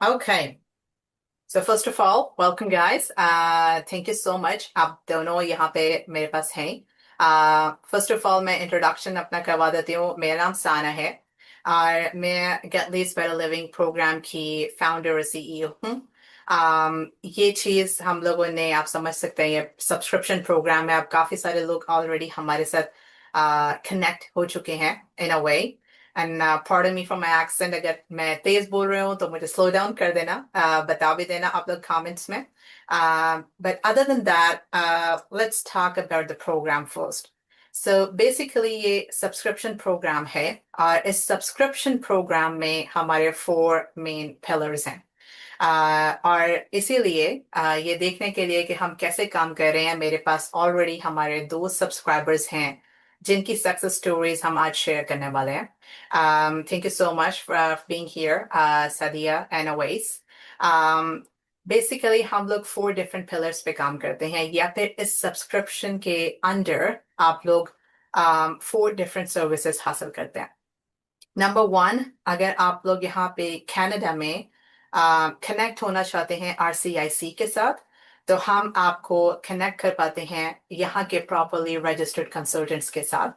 Okay. So first of all, welcome guys. Thank you so much. आप दोनों यहाँ पे मेरे पास हैं. First of all, मैं introduction अपना करवा देती हूँ. मेरा नाम साना है और मैं Get Leads Better Living program की फाउंडर और सीईओ हूँ. ये चीज हम लोगों ने आप समझ सकते हैं ये सब्सक्रिप्शन प्रोग्राम है. आप काफी सारे लोग ऑलरेडी हमारे साथ कनेक्ट हो चुके हैं in a way. And pardon me for my accent. अगर मैं तेज बोल रही हूँ तो मुझे स्लो डाउन कर देना. बता भी देना आप लोग कमेंट्स में. But other than that, let's talk about the program first. So basically ये सब्सक्रिप्शन प्रोग्राम है और इस सब्सक्रिप्शन प्रोग्राम में हमारे 4 मेन पिलर्स हैं. और इसीलिए ये देखने के लिए कि हम कैसे काम कर रहे हैं, मेरे पास ऑलरेडी हमारे 2 सब्सक्राइबर्स हैं जिनकी सक्सेस स्टोरीज हम आज शेयर करने वाले हैं. Thank you so much for being here, Sadia and Awais. Basically, हम लोग 4 different pillars पे काम करते हैं या फिर इस सब्सक्रिप्शन के अंडर आप लोग 4 different services हासिल करते हैं. नंबर 1, अगर आप लोग यहाँ पे कनाडा में कनेक्ट होना चाहते हैं RCIC के साथ, तो हम आपको कनेक्ट कर पाते हैं यहाँ के प्रॉपरली रजिस्टर्ड कंसल्टेंट्स के साथ.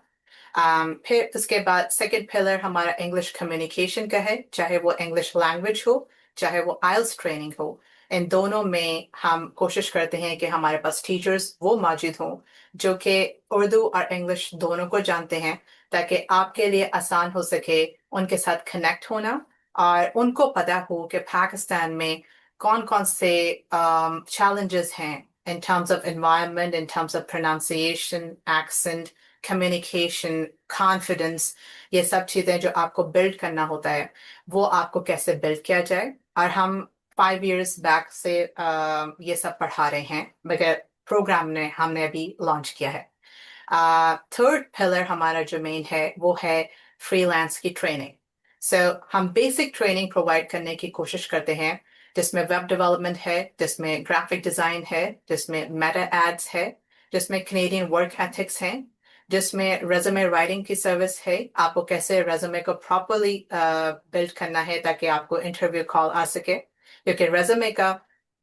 फिर उसके बाद सेकंड पिलर हमारा इंग्लिश कम्युनिकेशन का है, चाहे वो इंग्लिश लैंग्वेज हो चाहे वो आइल्स ट्रेनिंग हो. इन दोनों में हम कोशिश करते हैं कि हमारे पास टीचर्स वो मौजूद हों जो कि उर्दू और इंग्लिश दोनों को जानते हैं, ताकि आपके लिए आसान हो सके उनके साथ कनेक्ट होना और उनको पता हो कि पाकिस्तान में कौन कौन से challenges हैं in terms of environment, in terms of pronunciation, accent, communication, confidence. ये सब चीजें जो आपको बिल्ड करना होता है वो आपको कैसे बिल्ड किया जाए. और हम 5 years बैक से ये सब पढ़ा रहे हैं, मगर प्रोग्राम ने हमने अभी लॉन्च किया है. थर्ड पिलर हमारा जो मेन है वो है फ्रीलांस की ट्रेनिंग. सो हम बेसिक ट्रेनिंग प्रोवाइड करने की कोशिश करते हैं जिसमें वेब डेवलपमेंट है, जिसमें ग्राफिक डिजाइन है, जिसमें मेटा एड्स है, जिसमें कैनेडियन वर्क एथिक्स है, जिसमें रेज्यूमे राइटिंग की सर्विस है, आपको कैसे रेज्यूमे को प्रॉपरली बिल्ड करना है ताकि आपको इंटरव्यू कॉल आ सके, क्योंकि रेज्यूमे का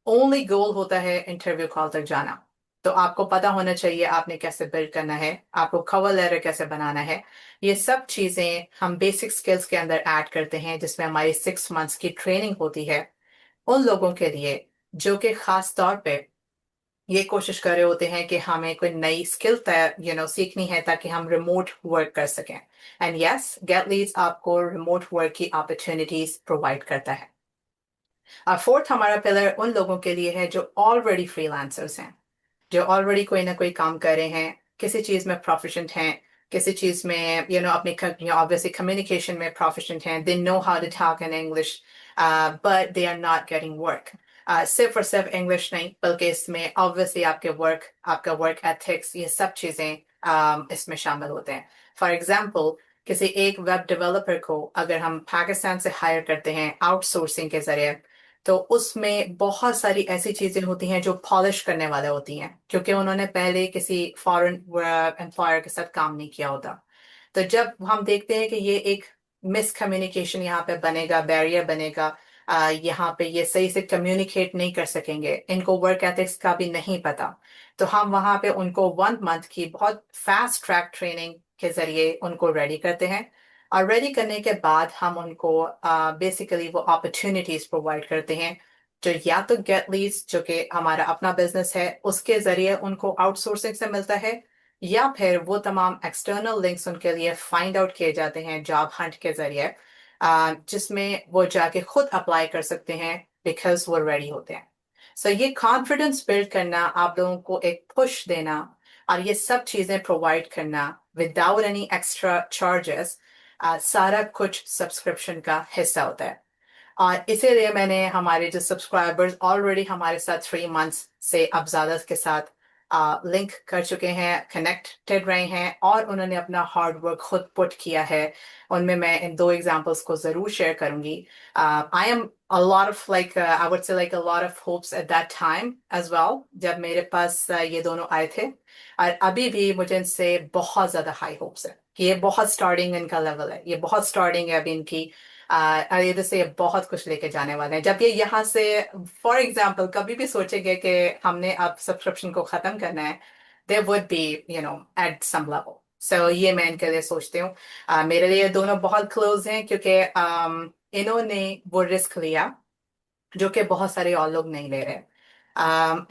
ओनली गोल होता है इंटरव्यू कॉल तक जाना. तो आपको पता होना चाहिए आपने कैसे बिल्ड करना है, आपको कवर लेटर कैसे बनाना है. ये सब चीजें हम बेसिक स्किल्स के अंदर ऐड करते हैं जिसमें हमारी 6 months की ट्रेनिंग होती है उन लोगों के लिए जो कि खास तौर पे ये कोशिश कर रहे होते हैं कि हमें कोई नई स्किल सीखनी है ताकि हम रिमोट वर्क कर सकें. एंड यस, गेट लीड्स आपको रिमोट वर्क की अपॉर्चुनिटीज प्रोवाइड करता है. और फोर्थ हमारा पिलर उन लोगों के लिए है जो ऑलरेडी फ्रीलांसर्स हैं, जो ऑलरेडी कोई ना कोई काम कर रहे हैं, किसी चीज में प्रोफिशिएंट हैं, किसी चीज में अपनी ऑब्वियसली कम्युनिकेशन में प्रोफिशिएंट हैं, they know how to talk in English but they are not getting work. सिर्फ और सिर्फ इंग्लिश नहीं बल्कि इसमें ऑब्वियसली आपका वर्क एथिक्स, ये सब चीजें इसमें शामिल होते हैं. फॉर एग्जाम्पल, किसी एक वेब डेवलपर को अगर हम पाकिस्तान से हायर करते हैं आउटसोर्सिंग के जरिए, तो उसमें बहुत सारी ऐसी चीजें होती हैं जो पॉलिश करने वाले होती हैं क्योंकि उन्होंने पहले किसी फॉरेन एम्प्लॉयर के साथ काम नहीं किया होता. तो जब हम देखते हैं कि ये एक मिसकम्युनिकेशन यहाँ पे बनेगा, बैरियर बनेगा, यहाँ पे ये सही से कम्युनिकेट नहीं कर सकेंगे, इनको वर्क एथिक्स का भी नहीं पता, तो हम वहाँ पे उनको 1 month की बहुत फास्ट ट्रैक ट्रेनिंग के जरिए उनको रेडी करते हैं. और रेडी करने के बाद हम उनको बेसिकली वो अपॉर्चुनिटीज प्रोवाइड करते हैं जो या तो गेट लीड्स जो कि हमारा अपना बिजनेस है उसके जरिए उनको आउटसोर्सिंग से मिलता है, या फिर वो तमाम एक्सटर्नल लिंक्स उनके लिए फाइंड आउट किए जाते हैं जॉब हंट के जरिए, जिसमें वो जाके खुद अप्लाई कर सकते हैं बिकॉज वो रेडी होते हैं. सो ये कॉन्फिडेंस बिल्ड करना, आप लोगों को एक पुश देना और ये सब चीजें प्रोवाइड करना विदाउट एनी एक्स्ट्रा चार्जेस, सारा कुछ सब्सक्रिप्शन का हिस्सा होता है. और इसीलिए मैंने हमारे जो सब्सक्राइबर्स ऑलरेडी हमारे साथ 3 months से अब ज्यादा के साथ लिंक कर चुके हैं, कनेक्टेड रहे हैं और उन्होंने अपना हार्ड वर्क खुद पुट किया है, उनमें मैं इन 2 एग्जांपल्स को जरूर शेयर करूंगी. I am a lot of I would say like a lot of hopes at that time as well जब मेरे पास ये दोनों आए थे, और अभी भी मुझे इनसे बहुत ज्यादा हाई होप्स है कि ये बहुत स्टार्टिंग इनका लेवल है, ये बहुत स्टार्टिंग है अभी इनकी. और इधर से ये बहुत कुछ लेके जाने वाले हैं। जब ये यहाँ से फॉर एग्जाम्पल कभी भी सोचेंगे कि हमने अब सब्सक्रिप्शन को खत्म करना है, they would be at some level. So ये मैं इनके लिए सोचती हूँ। मेरे लिए दोनों बहुत क्लोज हैं, क्योंकि इन्होंने वो रिस्क लिया जो कि बहुत सारे और लोग नहीं ले रहे।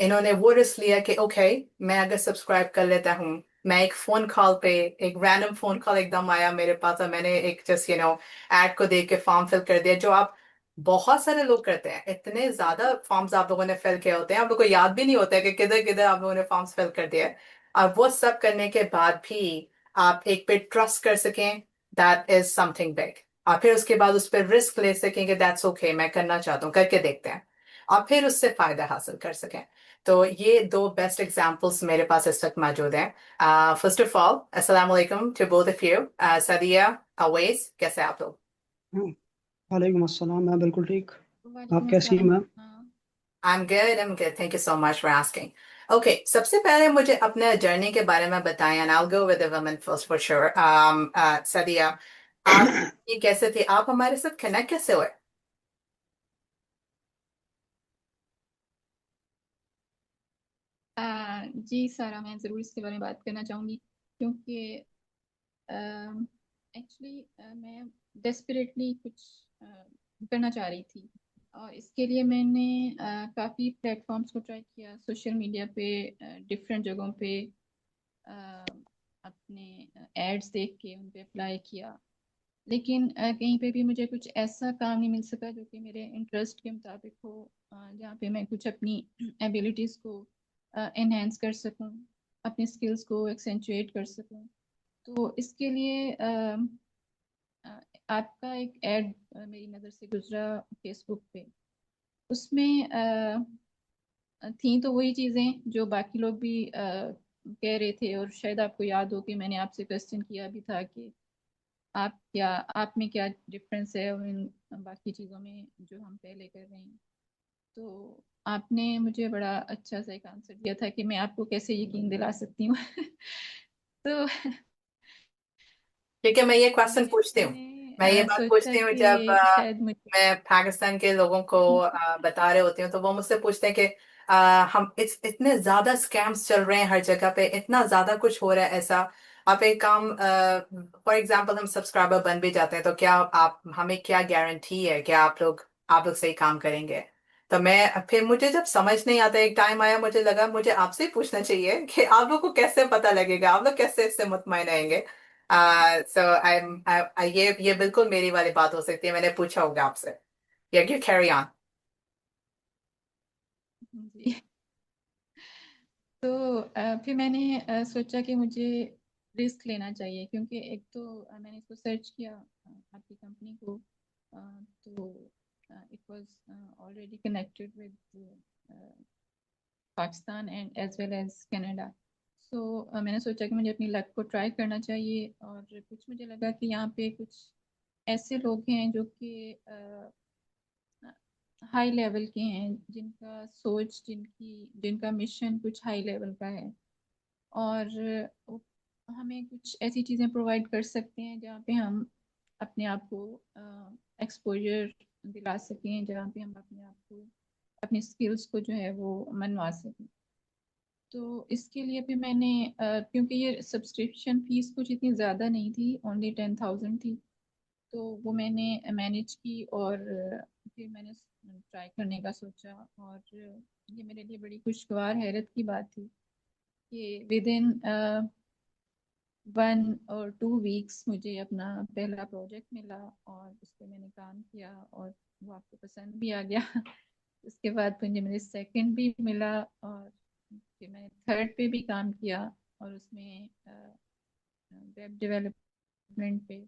इन्होंने वो रिस्क लिया कि ओके, मैं अगर सब्सक्राइब कर लेता हूँ, मैं एक फोन कॉल पे, एक रैंडम फोन कॉल एकदम आया मेरे पास और मैंने एक जस्ट ऐड को देख के फॉर्म फिल कर दिया, जो आप बहुत सारे लोग करते हैं। इतने ज्यादा फॉर्म्स आप लोगों ने फिल किए होते हैं, आप लोगों को याद भी नहीं होता है कि किधर किधर आप लोगों ने फॉर्म्स फिल कर दिए। और वो सब करने के बाद भी आप एक पे ट्रस्ट कर सकें, दैट इज समथिंग बिग। और फिर उसके बाद उस पर रिस्क ले सकेंगे, दैट्स ओके, मैं करना चाहता हूँ, करके देखते हैं, और फिर उससे फायदा हासिल कर सकें। तो ये दो बेस्ट एग्जांपल्स मेरे पास इस वक्त मौजूद हैं। फर्स्ट ऑफ ऑल, अस्सलाम वालेकुम टू बोथ ऑफ यू। सदिया, अवैस, कैसे आप लोग? हाँ, वालेकुम अस्सलाम। मैं बिल्कुल ठीक। आप वालेकुम कैसी हैं अस्सलाम। मैम? हाँ। I'm good, I'm good. Thank you so much for asking. Okay, सबसे पहले मुझे अपने जर्नी के बारे में बताएं, and I'll go with the women first for sure. सदिया, आप ये कैसे थे, आप हमारे साथ कनेक्ट कैसे हुए? जी सारा, मैं ज़रूर इसके बारे में बात करना चाहूँगी, क्योंकि एक्चुअली मैं डेस्परेटली कुछ करना चाह रही थी, और इसके लिए मैंने काफ़ी प्लेटफॉर्म्स को ट्राई किया, सोशल मीडिया पे, डिफरेंट जगहों पे, अ, अपने एड्स देख के उन पे अप्लाई किया। लेकिन कहीं पे भी मुझे कुछ ऐसा काम नहीं मिल सका जो कि मेरे इंटरेस्ट के मुताबिक हो, जहाँ पे मैं कुछ अपनी एबिलिटीज़ को एनहेंस कर सकूँ, अपनी स्किल्स को एक्सेंचुएट कर सकूँ। तो इसके लिए आपका एक ऐड मेरी नज़र से गुजरा फेसबुक पे। उसमें थी तो वही चीज़ें जो बाकी लोग भी कह रहे थे, और शायद आपको याद हो कि मैंने आपसे क्वेश्चन किया भी था कि आप में क्या डिफरेंस है और इन बाकी चीज़ों में जो हम पहले कर रहे हैं। तो आपने मुझे बड़ा अच्छा सा एक आंसर दिया था कि मैं आपको कैसे यकीन दिला सकती हूँ। तो ठीक है, मैं ये क्वेश्चन पूछती हूँ। मैंने मैं ये बात सोचा पूछती हूँ जब कि शायद मुझे। मैं पाकिस्तान के लोगों को बता रहे होती हूँ, तो वो मुझसे पूछते हैं कि हम इतने ज्यादा स्कैम्स चल रहे हैं हर जगह पे, इतना ज्यादा कुछ हो रहा है ऐसा। आप एक काम, फॉर एग्जाम्पल हम सब्सक्राइबर बन भी जाते हैं, तो क्या आप हमें क्या गारंटी है कि आप लोग सही काम करेंगे? तो मैं फिर, मुझे जब समझ नहीं आता, एक टाइम आया मुझे लगा मुझे आपसे ही पूछना चाहिए कि आप लोग को कैसे पता लगेगा, आप लोग कैसे इससे मुतमईन रहेंगे। सो ये बिल्कुल मेरी वाली बात हो सकती है, मैंने पूछा होगा आपसे। या यू कैरी ऑन। जी। तो फिर मैंने सोचा कि मुझे रिस्क लेना चाहिए, क्योंकि एक तो मैंने इसको सर्च किया, आपकी कंपनी को, तो it was already connected with Pakistan and as well as Canada. So मैंने सोचा कि मुझे अपनी लक को ट्राई करना चाहिए, और कुछ मुझे लगा कि यहाँ पे कुछ ऐसे लोग हैं जो कि हाई लेवल के हैं, जिनका सोच, जिनका मिशन कुछ हाई लेवल का है, और वो हमें कुछ ऐसी चीज़ें प्रोवाइड कर सकते हैं जहाँ पे हम अपने आप को एक्सपोजर दिला सकें, जहाँ पे हम अपने आप को, अपनी स्किल्स को जो है वो मनवा सकें। तो इसके लिए भी मैंने क्योंकि ये सब्सक्रिप्शन फीस कुछ इतनी ज़्यादा नहीं थी, ओनली 10,000 थी, तो वो मैंने मैनेज की, और फिर मैंने ट्राई करने का सोचा। और ये मेरे लिए बड़ी खुशगवार हैरत की बात थी कि विद इन 1 और 2 वीक्स मुझे अपना पहला प्रोजेक्ट मिला, और उस पर मैंने काम किया, और वो आपको पसंद भी आ गया। उसके बाद मुझे सेकंड भी मिला, और फिर मैंने थर्ड पे भी काम किया, और उसमें वेब डेवलपमेंट पे।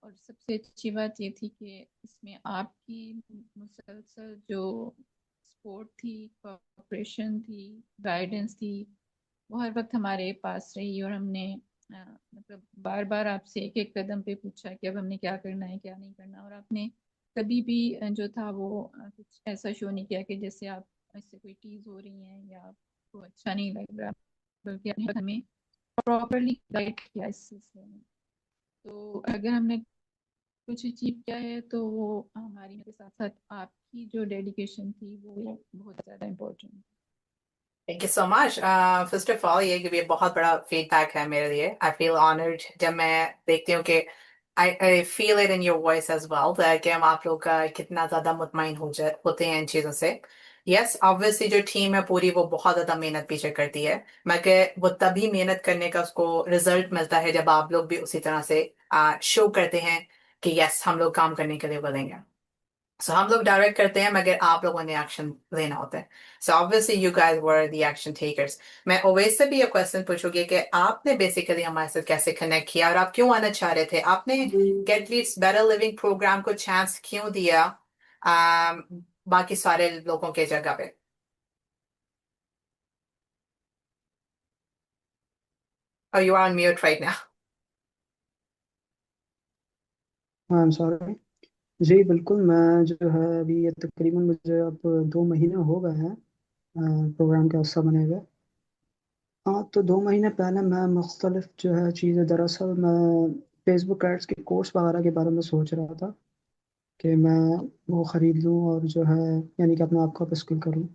और सबसे अच्छी बात ये थी कि इसमें आपकी मुसलसल जो सपोर्ट थी, कोऑपरेशन थी, गाइडेंस थी, वो हर वक्त हमारे पास रही, और हमने मतलब बार बार आपसे एक एक कदम पे पूछा कि अब हमने क्या करना है, क्या नहीं करना। और आपने कभी भी जो था वो कुछ ऐसा शो नहीं किया कि जैसे आप इससे कोई चीज़ हो रही है या आपको अच्छा नहीं लग रहा, बल्कि आपने हमें प्रॉपरली गाइड किया इस सिलसिले में। तो अगर हमने कुछ अचीव किया है तो वो हमारी के साथ साथ आपकी जो डेडिकेशन थी वो बहुत ज़्यादा इम्पोर्टेंट है। Thank you so much. First of all ये बहुत बड़ा फीडबैक है मेरे लिए। आई फील ऑनर्ड जब मैं देखती हूँ कि I feel it in your voice as well कि हम आप लोग कितना ज्यादा मुतमईन होते हैं इन चीजों से। यस, ऑब्वियसली जो टीम है पूरी वो बहुत ज्यादा मेहनत पीछे करती है, मगर वो तभी मेहनत करने का उसको रिजल्ट मिलता है जब आप लोग भी उसी तरह से शो करते हैं कि यस हम लोग काम करने के लिए बोलेंगे। सो हम लोग डायरेक्ट करते हैं मगर आप लोगों ने एक्शन लेना होता है। So obviously you guys were the action takers. मैं ओवैस से भी ये क्वेश्चन पूछूंगी कि आपने बेसिकली हमारे साथ कैसे कनेक्ट किया और आप क्यों आना चाह रहे थे? आपने get leads better living program को चांस क्यों दिया बाकी सारे लोगों के जगह पे? और you are on mute right now. I am sorry. जी बिल्कुल, मैं जो है अभी ये तकरीबन मुझे अब 2 महीने हो गए हैं प्रोग्राम का हिस्सा बने हुए। हाँ, तो 2 महीने पहले मैं मुख्तलिफ जो है चीज़ें, दरअसल मैं फेसबुक एड्स के कोर्स वगैरह के बारे में सोच रहा था कि मैं वो ख़रीद लूँ और जो है यानी कि अपने आप को अपस्किल करूँ।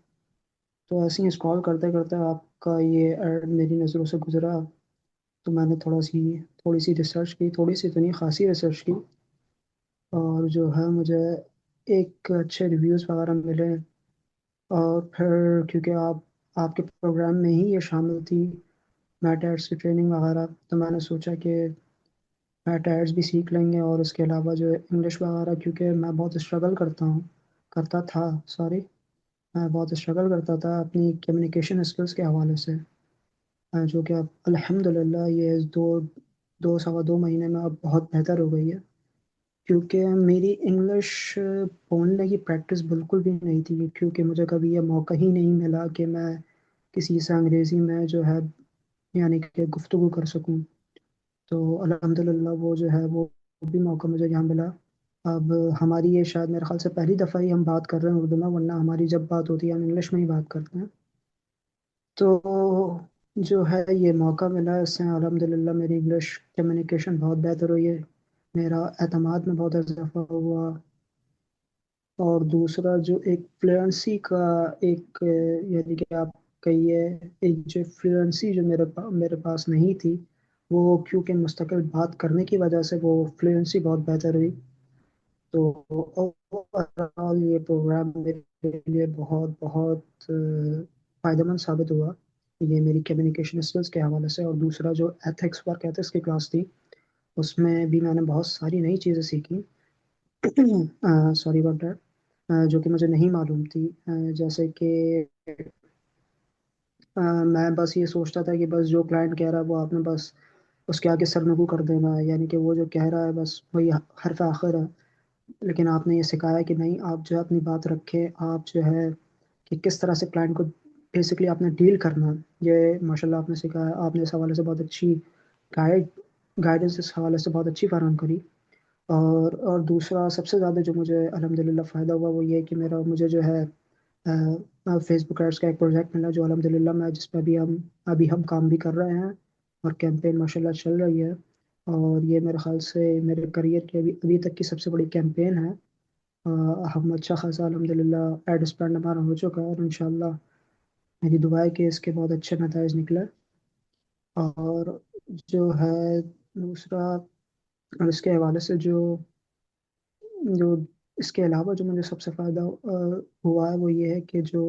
तो ऐसे ही स्क्रॉल करते करते आपका ये ऐड मेरी नज़रों से गुजरा। तो मैंने थोड़ी सी रिसर्च की, थोड़ी सी तो नहीं, खासी रिसर्च की। और जो है मुझे एक अच्छे रिव्यूज़ वगैरह मिले। और फिर क्योंकि आपके प्रोग्राम में ही ये शामिल थी, मैट एड्स की ट्रेनिंग वगैरह, तो मैंने सोचा कि मैट एड्स भी सीख लेंगे। और उसके अलावा जो इंग्लिश वगैरह, क्योंकि मैं बहुत स्ट्रगल करता था, सॉरी, मैं बहुत स्ट्रगल करता था अपनी कम्युनिकेशन स्किल्स के हवाले से, जो कि अब अल्हम्दुलिल्लाह ये दो सवा 2 महीने में अब बहुत बेहतर हो गई है। क्योंकि मेरी इंग्लिश बोलने की प्रैक्टिस बिल्कुल भी नहीं थी, क्योंकि मुझे कभी ये मौका ही नहीं मिला कि मैं किसी से अंग्रेज़ी में जो है यानी कि गुफ्तगू कर सकूं। तो अल्हम्दुलिल्लाह वो जो है वो भी मौका मुझे यहाँ मिला। अब हमारी ये शायद मेरे ख्याल से पहली दफ़ा ही हम बात कर रहे हैं उर्दू में, वरना हमारी जब बात होती है हम इंग्लिश में ही बात करते हैं। तो जो है ये मौका मिला, इससे अल्हम्दुलिल्लाह मेरी इंग्लिश कम्युनिकेशन बहुत बेहतर हुई है, मेरा एतमाद में बहुत इजाफा हुआ। और दूसरा जो एक फ्लुएंसी का एक यानी कि आप कहिए, एक जो फ्लुएंसी जो मेरे पास नहीं थी, वो क्योंकि मुस्तकिल बात करने की वजह से वो फ्लुएंसी बहुत बेहतर हुई। तो ओवरऑल ये प्रोग्राम मेरे लिए बहुत बहुत फ़ायदेमंद साबित हुआ, ये मेरी कम्युनिकेशन स्किल्स के हवाले से। और दूसरा जो एथिक्स की क्लास थी, उसमें भी मैंने बहुत सारी नई चीज़ें सीखी, सॉरी अबाउट दैट, जो कि मुझे नहीं मालूम थी। जैसे कि मैं बस ये सोचता था कि बस जो क्लाइंट कह रहा है वो आपने बस उसके आगे सरनगू कर देना है, यानी कि वो जो कह रहा है बस वही हर्फ आखिर है। लेकिन आपने ये सिखाया कि नहीं, आप जो है अपनी बात रखें, आप जो है कि किस तरह से क्लाइंट को बेसिकली आपने डील करना है, ये माशाल्लाह आपने सिखाया। आपने इस हवाले से बहुत अच्छी गाइड गाइडेंस इस हवाले से बहुत अच्छी फराहम करी। और दूसरा सबसे ज़्यादा जो मुझे अल्हम्दुलिल्लाह फ़ायदा हुआ वो ये है कि मेरा मुझे जो है फेसबुक एड्स का एक प्रोजेक्ट मिला, जो अल्हम्दुलिल्लाह मैं जिस पे अभी हम काम भी कर रहे हैं, और कैंपेन माशाल्लाह चल रही है। और ये मेरे ख़्याल से मेरे करियर की अभी अभी तक की सबसे बड़ी कैंपेन है। हम अच्छा खासा अल्हम्दुलिल्लाह एड स्पेंड हमारा हो चुका है, और इंशाल्लाह मेरी दुआ है कि इसके बहुत अच्छे नताइज निकले। और जो है दूसरा, और इसके हवाले से जो इसके अलावा जो मुझे सबसे फ़ायदा हुआ है वो ये है कि जो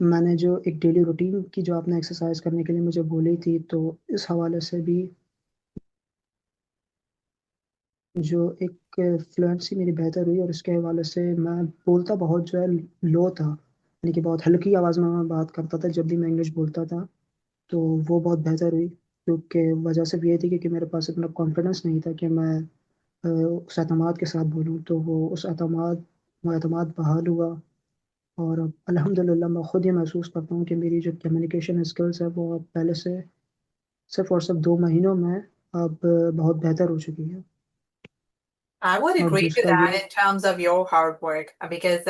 मैंने जो एक डेली रूटीन की जो आपने एक्सरसाइज करने के लिए मुझे बोली थी, तो इस हवाले से भी जो एक फ्लुएंसी मेरी बेहतर हुई। और इसके हवाले से मैं बोलता बहुत जो है लो था, यानी कि बहुत हल्की आवाज़ में मैं बात करता था जब भी मैं इंग्लिश बोलता था। तो वो बहुत बेहतर हुई, क्योंकि वजह सिर्फ ये थी कि मेरे पास इतना कॉन्फिडेंस नहीं था कि मैं उस एतमाद के साथ बोलूँ। तो वो एतमाद बहाल हुआ। और अब अल्हम्दुलिल्लाह मैं खुद ये महसूस करता हूँ कि मेरी जो कम्युनिकेशन स्किल्स है वो अब पहले से सिर्फ और सिर्फ 2 महीनों में अब बहुत बेहतर हो चुकी है। I would और agree to दूसरा that ये, in terms of your hard work because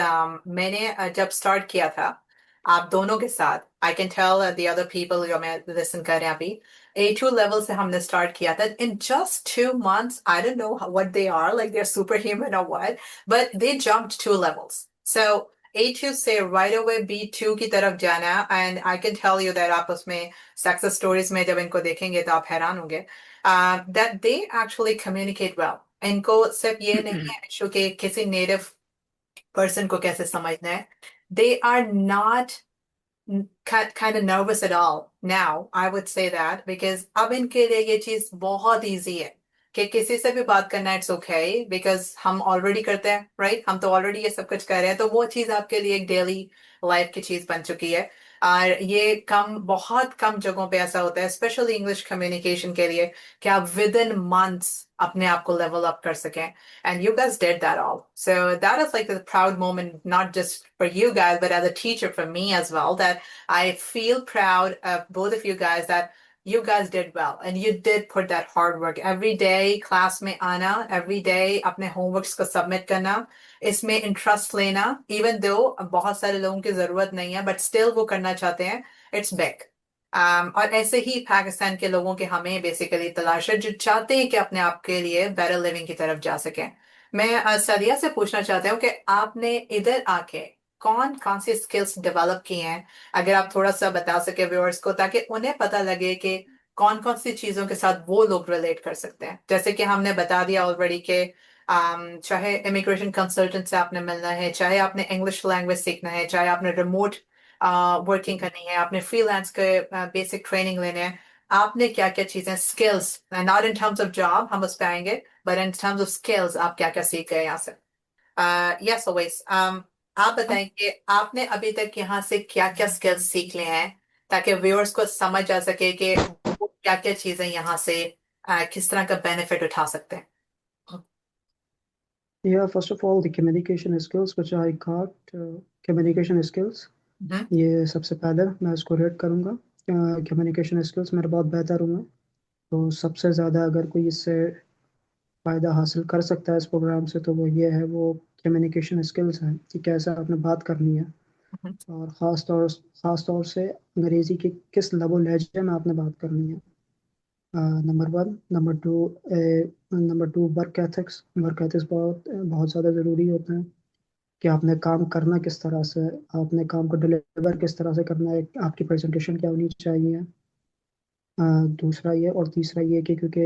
मैंने जब start किया था आप दोनों के साथ, I can tell the other people जो मैं listen कर रहे हैं अभी, A2 लेवल से हमने स्टार्ट किया था in just 2 months. I don't know what they are, like they're superhuman or what, but they jumped 2 levels. So A2 से right away B2 की तरफ जाना, and I can tell you that आप उसमें सक्सेस स्टोरीज में जब इनको देखेंगे तो आप हैरान होंगे that they actually communicate well. इनको सिर्फ ये नहीं है इशू कि किसी नेटिव पर्सन को कैसे समझना है. They are not kind of nervous at all now, I would say that, because अब इनके लिए ये चीज बहुत easy है कि किसी से भी बात करना इट्स ओके बिकॉज हम ऑलरेडी करते हैं राइट. हम तो ऑलरेडी ये सब कुछ कर रहे हैं, तो वो चीज आपके लिए एक डेली लाइफ की चीज बन चुकी है. और ये बहुत कम जगहों पे ऐसा होता है स्पेशली इंग्लिश कम्युनिकेशन के लिए कि आप विद इन मंथ्स अपने आप को लेवल अप कर सकें. And you guys did that all. So that is like a proud moment, not just for you guys, but as a teacher for me as well, that I feel proud of both of you guys that you guys did well and you did put that hard work every day. Class में आना, every day अपने homeworks को submit करना, इसमें interest लेना, even though बहुत सारे लोगों की जरूरत नहीं है, but still वो करना चाहते हैं. It's big. और ऐसे ही पाकिस्तान के लोगों के हमें बेसिकली तलाश है जो चाहते हैं कि अपने आप के लिए बेटर लिविंग की तरफ जा सकें. मैं सदिया से पूछना चाहती हूँ कि आपने इधर आके कौन कौन सी स्किल्स डेवलप की हैं, अगर आप थोड़ा सा बता सके व्यूअर्स को, ताकि उन्हें पता लगे कि कौन कौन सी चीजों के साथ वो लोग रिलेट कर सकते हैं. जैसे कि हमने बता दिया ऑलरेडी कि चाहे इमिग्रेशन कंसल्टेंट से आपने मिलना है, चाहे आपने इंग्लिश लैंग्वेज सीखना है, चाहे आपने रिमोट वर्किंग करनी है, आपने फ्रीलांस के बेसिक ट्रेनिंग लेने हैं, आपने क्या क्या चीजें skills, not in terms of job हम उस पे आएंगे, but in terms of skills आप क्या क्या सीख गए यहाँ से. यस ओवेस, आप बताएं कि आपने अभी तक यहाँ से क्या क्या स्किल्स सीख लिए हैं ताकि व्यूअर्स को समझ आ सके कि वो क्या क्या चीजें यहाँ से किस तरह का बेनिफिट उठा सकते हैं. Yeah, first of all, the communication skills which I got, communication skills, हम्म. ये सबसे पहले मैं इसको रेट करूँगा. कम्युनिकेशन स्किल्स मेरे बहुत बेहतर हुए. तो सबसे ज़्यादा अगर कोई इससे फ़ायदा हासिल कर सकता है इस प्रोग्राम से, तो वो ये है, वो कम्युनिकेशन स्किल्स हैं कि कैसे आपने बात करनी है, और ख़ास तौर से अंग्रेज़ी के किस लबो लहजे में आपने बात करनी है. Number one. Number two work ethics बहुत बहुत ज़्यादा ज़रूरी होते हैं कि आपने काम करना किस तरह से, आपने काम को डिलीवर किस तरह से करना है, आपकी प्रेजेंटेशन क्या होनी चाहिए. दूसरा ये और तीसरा ये कि क्योंकि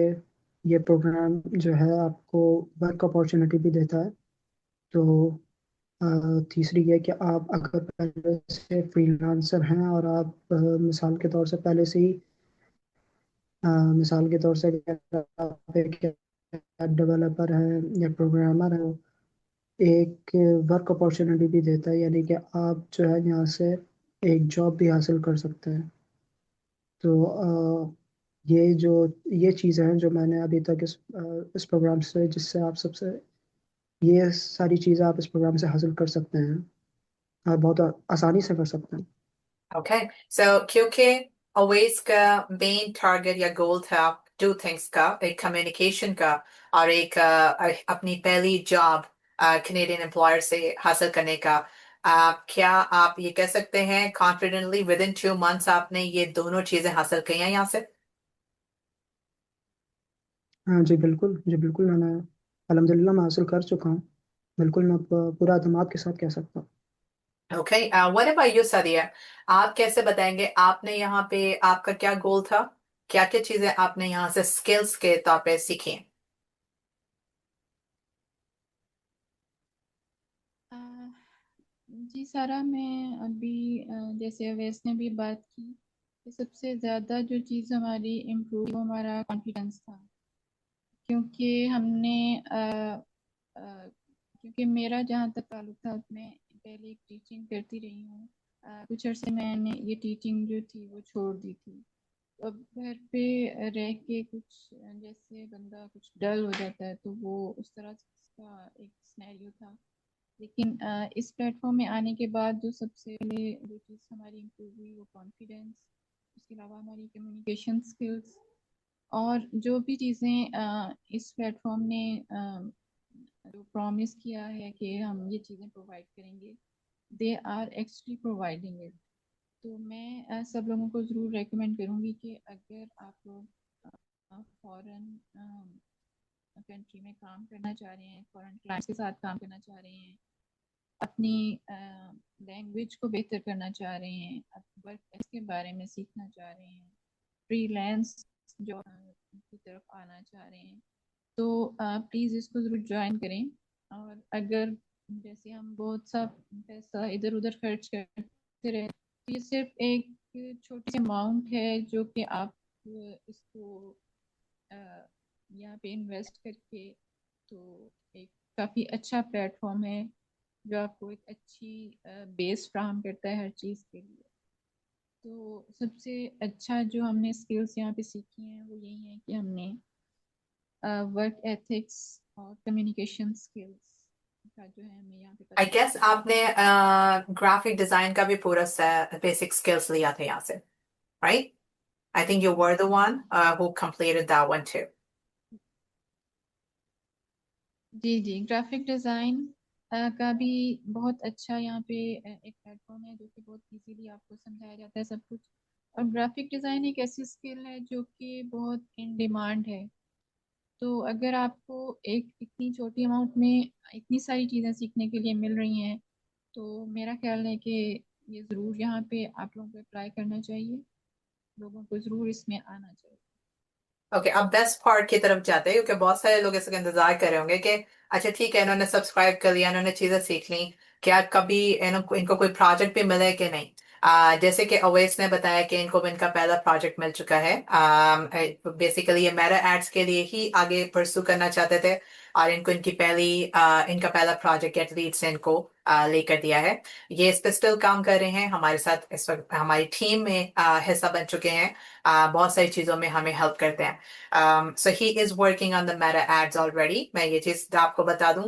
ये प्रोग्राम जो है आपको वर्क अपॉर्चुनिटी भी देता है, तो तीसरी ये कि आप अगर पहले से फ्रीलांसर हैं और आप मिसाल के तौर से अगर आप एक ऐप डेवलपर हैं या प्रोग्रामर हैं, एक वर्क अपॉर्चुनिटी भी देता है, यानी कि आप जो है यहाँ से एक जॉब भी हासिल कर सकते हैं. तो ये चीज़ें हैं जो मैंने अभी तक इस प्रोग्राम से, जिससे आप सबसे ये सारी चीज़ें आप इस प्रोग्राम से हासिल कर सकते हैं और बहुत आसानी से कर सकते हैं. ओके, सो क्योंकि अवेज का मेन टारगेट या गोल था टू थिंग्स का, एक कम्युनिकेशन का और एक अपनी पहली जॉब कैनेडियन एम्प्लॉयर से हासिल करने का. क्या आप ये कह सकते हैं कॉन्फिडेंटली विद इन 2 months आपने ये दोनों चीजें हासिल की हैं यहाँ से? हाँ जी बिल्कुल मैंने अल्हम्दुलिल्लाह मैं हासिल कर चुका हूँ. बिल्कुल मैं पूरा अतमाद के साथ कह सकता हूँ. Okay, what about you Sadia? आप कैसे बताएंगे आपने यहाँ पे आपका क्या गोल था, क्या क्या चीजें आपने यहाँ से स्किल्स के तौर पे सीखी? अ, जी सारा, मैं अभी जैसे अवैस ने भी बात की कि सबसे ज़्यादा जो चीज़ हमारी इम्प्रूव, वो हमारा कॉन्फिडेंस था. क्योंकि हमने क्योंकि मेरा जहाँ तक ताल्लुक था, उसमें पहले एक टीचिंग करती रही हूँ. कुछ अर्से मैंने ये टीचिंग जो थी वो छोड़ दी थी. तो अब घर पे रह के कुछ जैसे बंदा कुछ डल हो जाता है, तो वो उस तरह का एक सिनेरियो था. लेकिन इस प्लेटफॉर्म में आने के बाद जो सबसे पहले जो चीज़ हमारी इम्प्रूव हुई वो कॉन्फिडेंस, उसके अलावा हमारी कम्युनिकेशन स्किल्स, और जो भी चीज़ें इस प्लेटफॉर्म ने जो प्रॉमिस किया है कि हम ये चीज़ें प्रोवाइड करेंगे, they are actually providing it. तो मैं सब लोगों को ज़रूर रेकमेंड करूँगी कि अगर आप लोग फॉरेन कंट्री में काम करना चाह रहे हैं, फॉरेन क्लाइंट्स के साथ काम करना चाह रहे हैं, अपनी लैंग्वेज को बेहतर करना चाह रहे हैं, वर्क के बारे में सीखना चाह रहे हैं, फ्रीलांस जॉब की तरफ आना चाह रहे हैं, तो प्लीज़ इसको ज़रूर ज्वाइन करें। और अगर जैसे हम बहुत सा पैसा इधर उधर खर्च करते रहे, तो ये सिर्फ एक छोटी सी अमाउंट है जो कि आप इसको यहाँ पे इन्वेस्ट करके, तो एक काफ़ी अच्छा प्लेटफॉर्म है जो आपको एक अच्छी बेस फ्राहम करता है हर चीज़ के लिए। तो सबसे अच्छा जो हमने स्किल्स यहाँ पे सीखी हैं वो यही है कि हमने वर्क एथिक्स और कम्युनिकेशन स्किल्स का जो है हमें यहाँ पे आई पता गेस चला। आपने ग्राफिक डिजाइन का भी पूरा बेसिक स्किल्स लिया था यहाँ से, right? I think you were the one who completed that one too. जी जी, ग्राफिक डिज़ाइन का भी बहुत अच्छा यहाँ पे एक प्लेटफॉर्म है जो कि बहुत इजीली आपको समझाया जाता है सब कुछ। और ग्राफिक डिज़ाइन एक ऐसी स्किल है जो कि बहुत इन डिमांड है। तो अगर आपको एक इतनी छोटी अमाउंट में इतनी सारी चीज़ें सीखने के लिए मिल रही हैं, तो मेरा ख्याल है कि ये ज़रूर यहाँ पे आप लोगों को अप्लाई करना चाहिए, लोगों को ज़रूर इसमें आना चाहिए। ओके, अब बेस्ट पार्ट की तरफ जाते हैं क्योंकि बहुत सारे लोग इसका इंतजार कर रहे होंगे कि अच्छा ठीक है, इन्होंने सब्सक्राइब कर लिया, इन्होंने चीजें सीख ली, क्या कभी इनको कोई प्रोजेक्ट भी मिले कि नहीं? जैसे कि अवैस ने बताया कि इनको इनका पहला प्रोजेक्ट मिल चुका है। बेसिकली ये मेरा एड्स के लिए ही आगे परसू करना चाहते थे और इनका पहला प्रोजेक्ट गेट लीड से इनको लेकर दिया है। ये इस पे स्टिल काम कर रहे हैं, हमारे साथ इस वक्त हमारी टीम में हिस्सा बन चुके हैं, बहुत सारी चीजों में हमें हेल्प करते हैं। So he is working on the meta ads already. मैं ये चीज आपको बता दूं।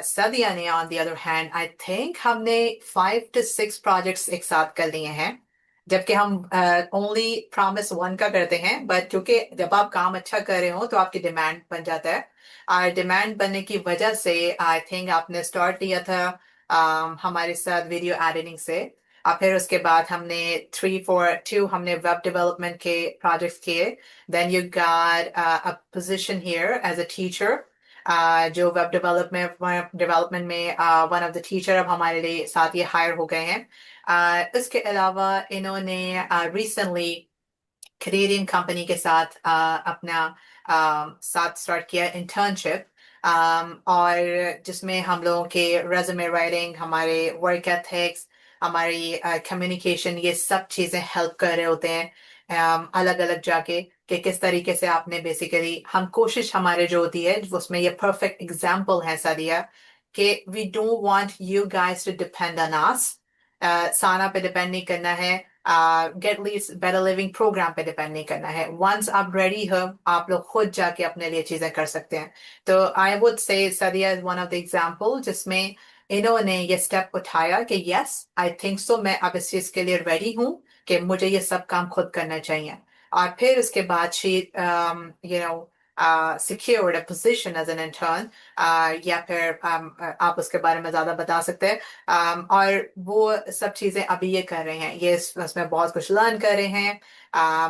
सदिया ने on the other hand, I think हमने 5 to 6 projects एक साथ कर लिए हैं, जबकि हम only promise one का करते हैं, बट क्योंकि जब आप काम अच्छा कर रहे हो तो आपकी डिमांड बन जाता है, और डिमांड बनने की वजह से आई थिंक आपने स्टार्ट लिया था हमारे साथ वीडियो एडिटिंग से, और फिर उसके बाद हमने 3 4 2 हमने वेब डेवलपमेंट के प्रोजेक्ट्स किए। Then you got a position here as a teacher. जो वेब डेवलपमेंट में वन ऑफ द टीचर अब हमारे लिए साथ ये हायर हो गए हैं। इसके अलावा इन्होंने रिसेंटली कैनेडियन कंपनी के साथ अपना साथ स्टार्ट किया इंटर्नशिप, और जिसमें हम लोगों के रेज्यूमे राइटिंग, हमारे वर्क एथिक्स, हमारी कम्युनिकेशन, ये सब चीज़ें हेल्प कर रहे होते हैं अलग अलग जाके कि किस तरीके से आपने बेसिकली, हम कोशिश हमारे जो होती है उसमें ये परफेक्ट एग्जाम्पल है सादिया कि we don't want you guys to depend on us. Sana पे डिपेंड नहीं करना है, get leads better living program पे डिपेंड नहीं करना है। वंस आप रेडी हो, आप लोग खुद जाके अपने लिए चीजें कर सकते हैं। तो I would say Sadiya is one of the example जिसमें इन्होंने ये स्टेप उठाया कि यस आई थिंक सो, मैं अब इस चीज के लिए रेडी हूँ कि मुझे ये सब काम खुद करना चाहिए। और फिर उसके बाद she you know secured a position as an intern, या फिर आप उसके बारे में ज्यादा बता सकते हैं। और वो सब चीजें अभी ये कर रहे हैं, ये उसमें बहुत कुछ लर्न कर रहे हैं,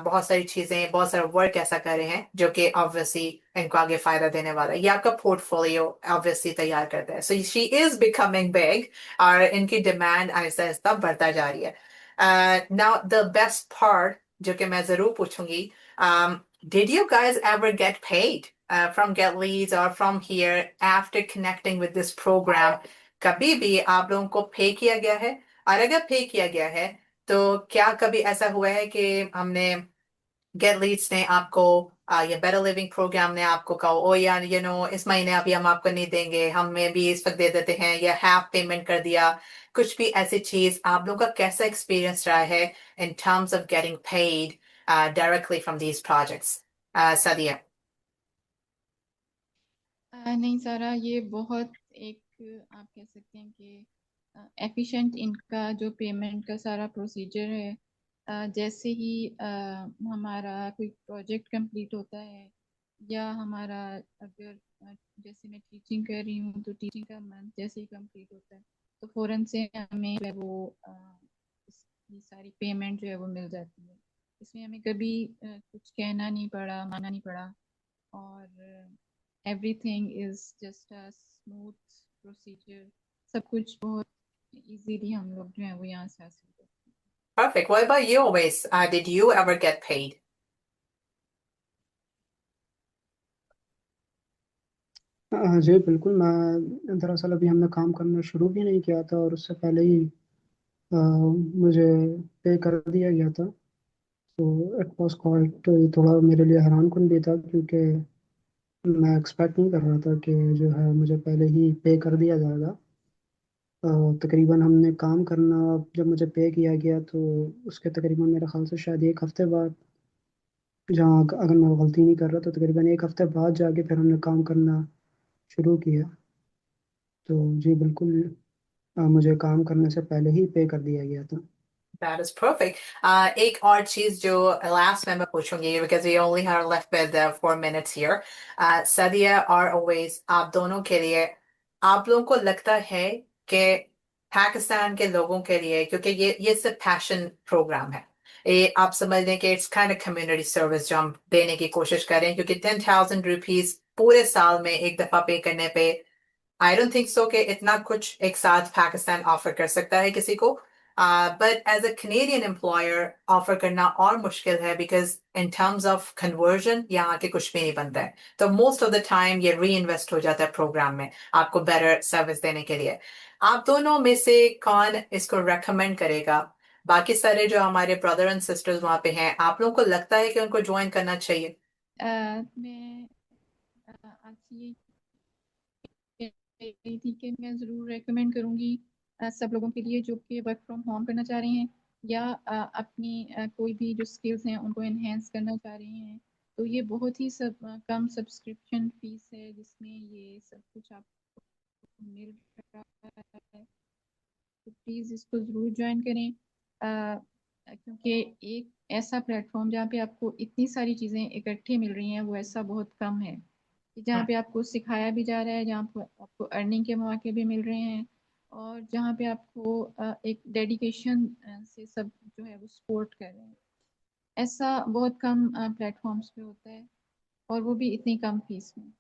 बहुत सारी चीजें, बहुत सारा वर्क ऐसा कर रहे हैं जो कि ऑब्वियसली इनको आगे फायदा देने वाला है। ये आपका पोर्टफोलियो ऑब्वियसली तैयार करता है। So she is becoming big और इनकी डिमांड आहिस्ता आहिस्ता बढ़ता जा रही है। नाउ द बेस्ट पार्ट जो कि मैं जरूर पूछूंगी, did you guys ever get paid from Get Leads or from here after connecting with this program? कभी भी आप लोगों को पे किया गया है? और अगर पे किया गया है तो क्या कभी ऐसा हुआ है कि हमने गेट लीड्स ने आपको या बेटर लिविंग प्रोग्राम ने आपको कहा ओ यार इस महीने अभी हम आपको नहीं देंगे, हमें भी इस वक्त दे देते हैं, या हाफ पेमेंट कर दिया, कुछ भी ऐसी चीज? आप लोगों का कैसा एक्सपीरियंस रहा है in terms of getting paid directly from these projects? Sadia. नहीं सारा, ये बहुत एक आप कह सकते हैं कि एफिशिएंट इनका जो पेमेंट का सारा प्रोसीजर है। जैसे ही हमारा कोई प्रोजेक्ट कंप्लीट होता है, या हमारा अगर जैसे मैं टीचिंग कर रही हूँ तो टीचिंग का मंथ जैसे ही कंप्लीट होता है तो फौरन से हमें वो ये सारी पेमेंट जो है वो मिल जाती है। इसमें हमें कभी कुछ कहना नहीं पड़ा, मानना नहीं पड़ा, और everything is just a smooth procedure. सब कुछ बहुत इजीली हम लोग जो है वो यहाँ से हासिल करते हैं। Perfect. What about you, Always? Did you ever get paid? जी बिल्कुल, मैं दरअसल अभी हमने काम करना शुरू भी नहीं किया था और उससे पहले ही मुझे पे कर दिया गया था। तो इट वॉज क्वाइट, थोड़ा मेरे लिए हैरानकुन भी था क्योंकि मैं एक्सपेक्ट नहीं कर रहा था कि जो है मुझे पहले ही पे कर दिया जाएगा। अ, तकरीबन हमने काम करना, जब मुझे पे किया गया तो उसके तकरीबन मेरे ख्याल से शायद एक हफ्ते बाद, जहाँ अगर मैं गलती नहीं कर रहा तो तकरीबन एक हफ्ते बाद जाके फिर हमने काम करना शुरू किया। तो जी बिल्कुल, मुझे काम करने से पहले ही पे कर दिया गया था। That is perfect. एक और चीज जो लास्ट में मैं पूछूंगी, because we only are left with 4 minutes here. सदिया और अवैस, आप दोनों के लिए, आप लोगों को लगता है कि पाकिस्तान के लोगों के लिए, क्योंकि ये सिर्फ पैशन प्रोग्राम है, ये आप समझ लें कि it's kind of community service जो हम देने की कोशिश कर रहे हैं, क्योंकि 10,000 रुपीज पूरे साल में एक दफा पे करने पे आई डोंट थिंक सो कि इतना कुछ एक साथ पाकिस्तान ऑफर कर सकता है किसी को। But as a Canadian employer offer करना और मुश्किल है, because in terms of conversion यहाँ के कुछ भी नहीं बनता है। तो मोस्ट ऑफ द टाइम ये री इन्वेस्ट हो जाता है प्रोग्राम में आपको बेटर सर्विस देने के लिए। आप दोनों में से कौन इसको रेकमेंड करेगा? बाकी सारे जो हमारे ब्रदर एंड सिस्टर्स वहां पे हैं, आप लोगों को लगता है कि उनको ज्वाइन करना चाहिए? मैं आज ये कह रही थी कि मैं ज़रूर रेकमेंड करूँगी सब लोगों के लिए जो कि वर्क फ्रॉम होम करना चाह रहे हैं या अपनी कोई भी जो स्किल्स हैं उनको एनहेंस करना चाह रहे हैं। तो ये बहुत ही कम सब्सक्रिप्शन फीस है जिसमें ये सब कुछ आपको मिल रहा है। तो प्लीज़ इसको ज़रूर ज्वाइन करें, क्योंकि एक ऐसा प्लेटफॉर्म जहाँ पे आपको इतनी सारी चीज़ें इकट्ठी मिल रही हैं वो ऐसा बहुत कम है कि जहाँ पे आपको सिखाया भी जा रहा है, जहाँ पे आपको अर्निंग के मौके भी मिल रहे हैं, और जहाँ पे आपको एक डेडिकेशन से सब जो है वो सपोर्ट कर रहे हैं। ऐसा बहुत कम प्लेटफॉर्म्स पे होता है, और वो भी इतनी कम फीस में।